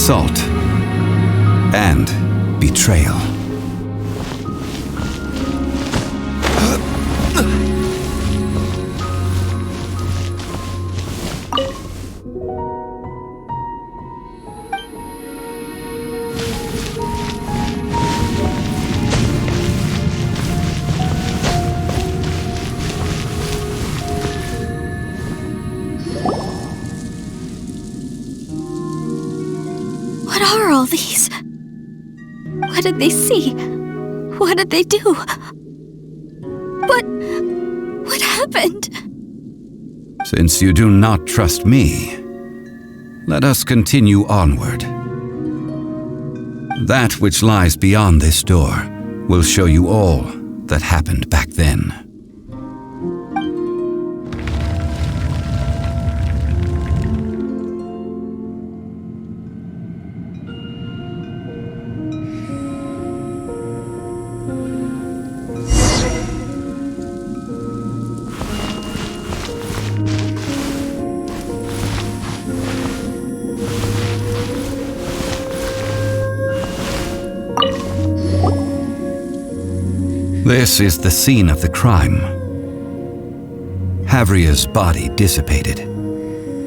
assault and betrayal. What are all these? What did they see? What did they do? What happened? Since you do not trust me, let us continue onward. That which lies beyond this door will show you all that happened back then. This is the scene of the crime. Havria's body dissipated,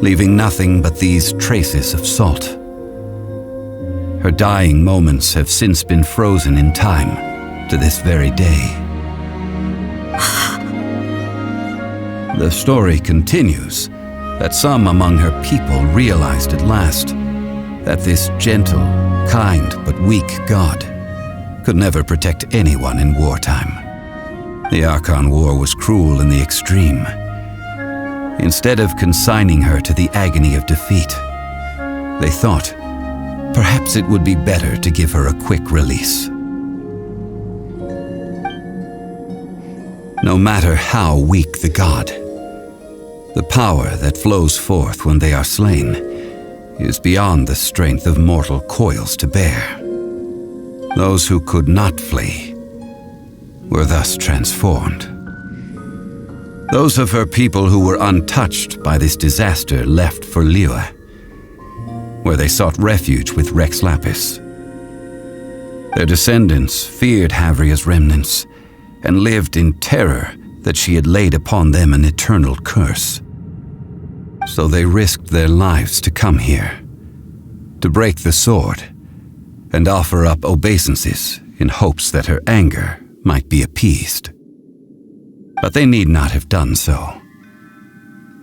leaving nothing but these traces of salt. Her dying moments have since been frozen in time to this very day. The story continues that some among her people realized at last that this gentle, kind, but weak god could never protect anyone in wartime. The Archon War was cruel in the extreme. Instead of consigning her to the agony of defeat, they thought perhaps it would be better to give her a quick release. No matter how weak the god, the power that flows forth when they are slain is beyond the strength of mortal coils to bear. Those who could not flee were thus transformed. Those of her people who were untouched by this disaster left for Liyue, where they sought refuge with Rex Lapis. Their descendants feared Havria's remnants and lived in terror that she had laid upon them an eternal curse. So they risked their lives to come here, to break the sword and offer up obeisances in hopes that her anger might be appeased. But they need not have done so.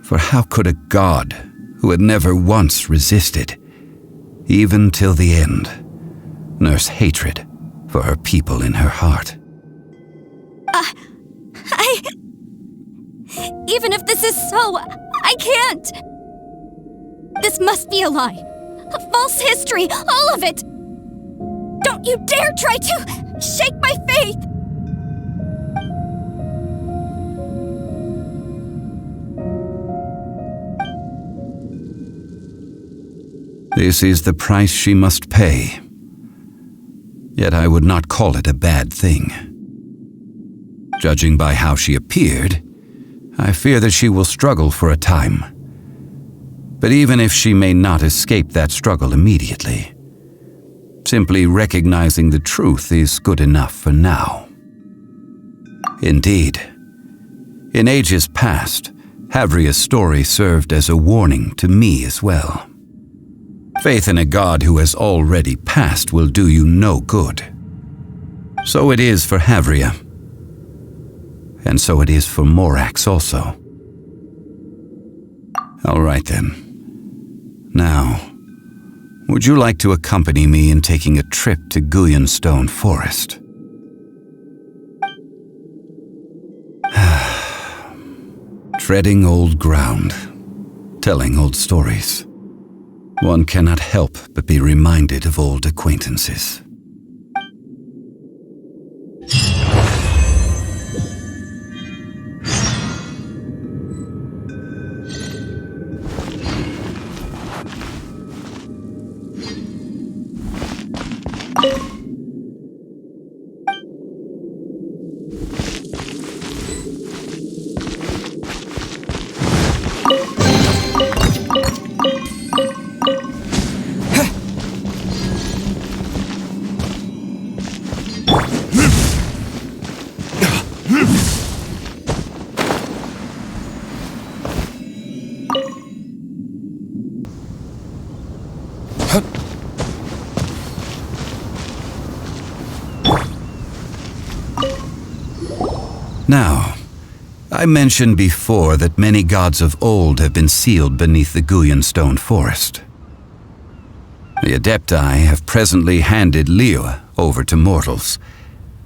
For how could a god who had never once resisted, even till the end, nurse hatred for her people in her heart? Even if this is so, I can't! This must be a lie. A false history, all of it! Don't you dare try to shake my faith! This is the price she must pay. Yet I would not call it a bad thing. Judging by how she appeared, I fear that she will struggle for a time. But even if she may not escape that struggle immediately, simply recognizing the truth is good enough for now. Indeed, in ages past, Havria's story served as a warning to me as well. Faith in a god who has already passed will do you no good. So it is for Havria. And so it is for Morax also. All right then. Now, would you like to accompany me in taking a trip to Guyun Stone Forest? Treading old ground, telling old stories. One cannot help but be reminded of old acquaintances. Now, I mentioned before that many gods of old have been sealed beneath the Guyun stone forest. The Adepti have presently handed Liyue over to mortals,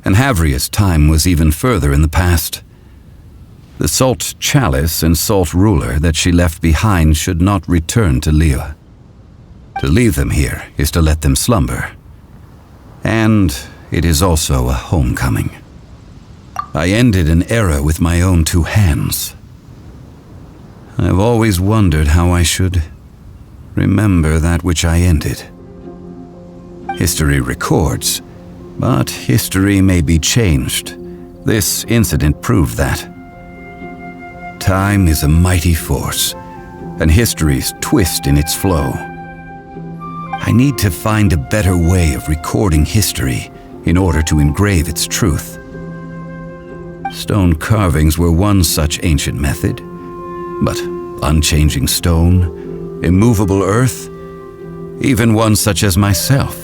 and Havria's time was even further in the past. The Salt Chalice and Salt Ruler that she left behind should not return to Liyue. To leave them here is to let them slumber. And it is also a homecoming. I ended an era with my own two hands. I've always wondered how I should remember that which I ended. History records, but history may be changed. This incident proved that. Time is a mighty force, and history's twist in its flow. I need to find a better way of recording history in order to engrave its truth. Stone carvings were one such ancient method, but unchanging stone, immovable earth, even one such as myself.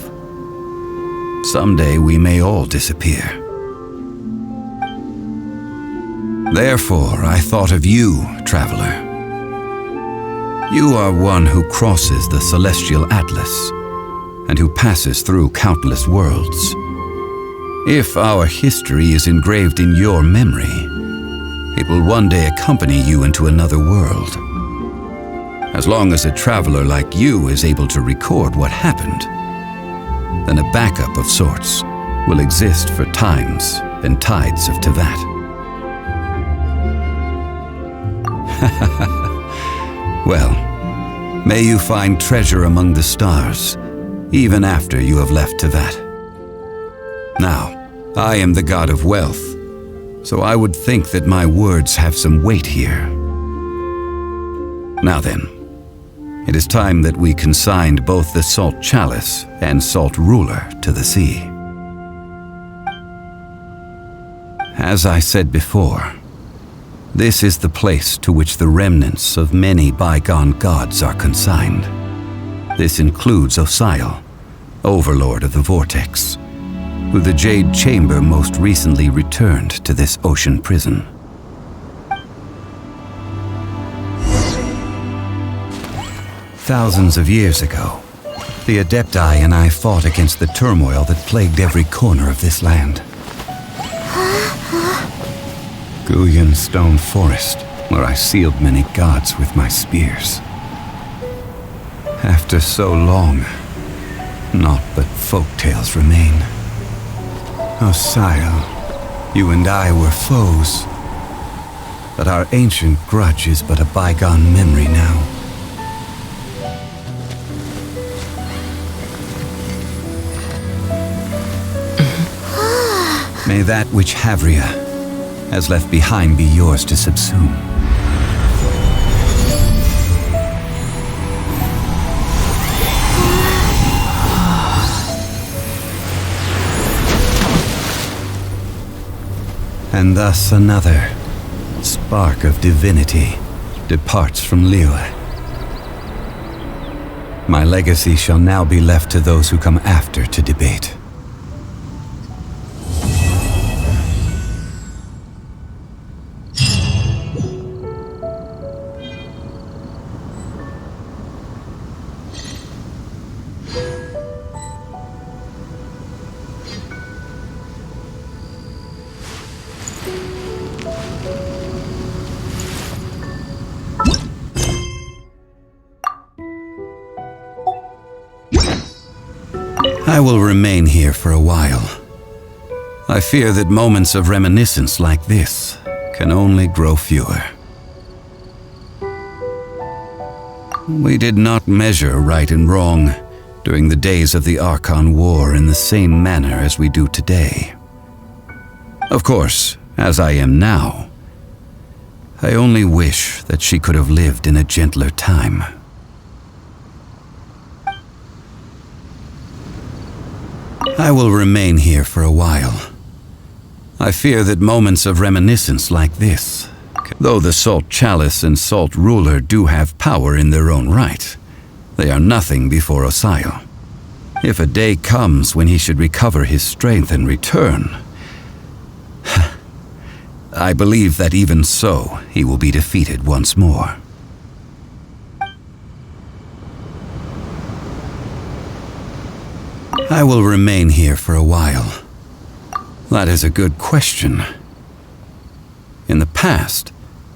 Someday we may all disappear. Therefore, I thought of you, traveler. You are one who crosses the celestial atlas and who passes through countless worlds. If our history is engraved in your memory, it will one day accompany you into another world. As long as a traveler like you is able to record what happened, then a backup of sorts will exist for times and tides of Teyvat. Well, may you find treasure among the stars, even after you have left Teyvat. Now, I am the god of wealth, so I would think that my words have some weight here. Now then, it is time that we consigned both the Salt Chalice and Salt Ruler to the sea. As I said before, this is the place to which the remnants of many bygone gods are consigned. This includes Osial, Overlord of the Vortex, who the Jade Chamber most recently returned to this ocean prison. Thousands of years ago, the Adepti and I fought against the turmoil that plagued every corner of this land. Guyun Stone Forest, where I sealed many gods with my spears. After so long, naught but folk tales remain. Osial, you and I were foes, but our ancient grudge is but a bygone memory now. May that which Havria has left behind be yours to subsume. And thus another spark of divinity departs from Liyue. My legacy shall now be left to those who come after to debate. I will remain here for a while. I fear that moments of reminiscence like this can only grow fewer. We did not measure right and wrong during the days of the Archon War in the same manner as we do today. Of course, as I am now, I only wish that she could have lived in a gentler time. I will remain here for a while. I fear that moments of reminiscence like this, though the Salt Chalice and Salt Ruler do have power in their own right, They are nothing before Osayo. If a day comes when he should recover his strength and return, I believe that even so, he will be defeated once more. I will remain here for a while. That is a good question. In the past,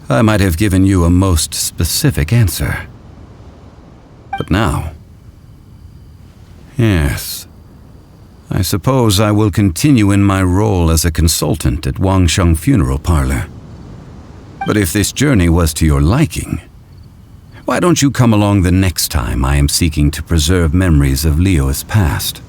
I might have given you a most specific answer. But now... Yes. I suppose I will continue in my role as a consultant at Wangsheng Funeral Parlor. But if this journey was to your liking, why don't you come along the next time I am seeking to preserve memories of Leo's past?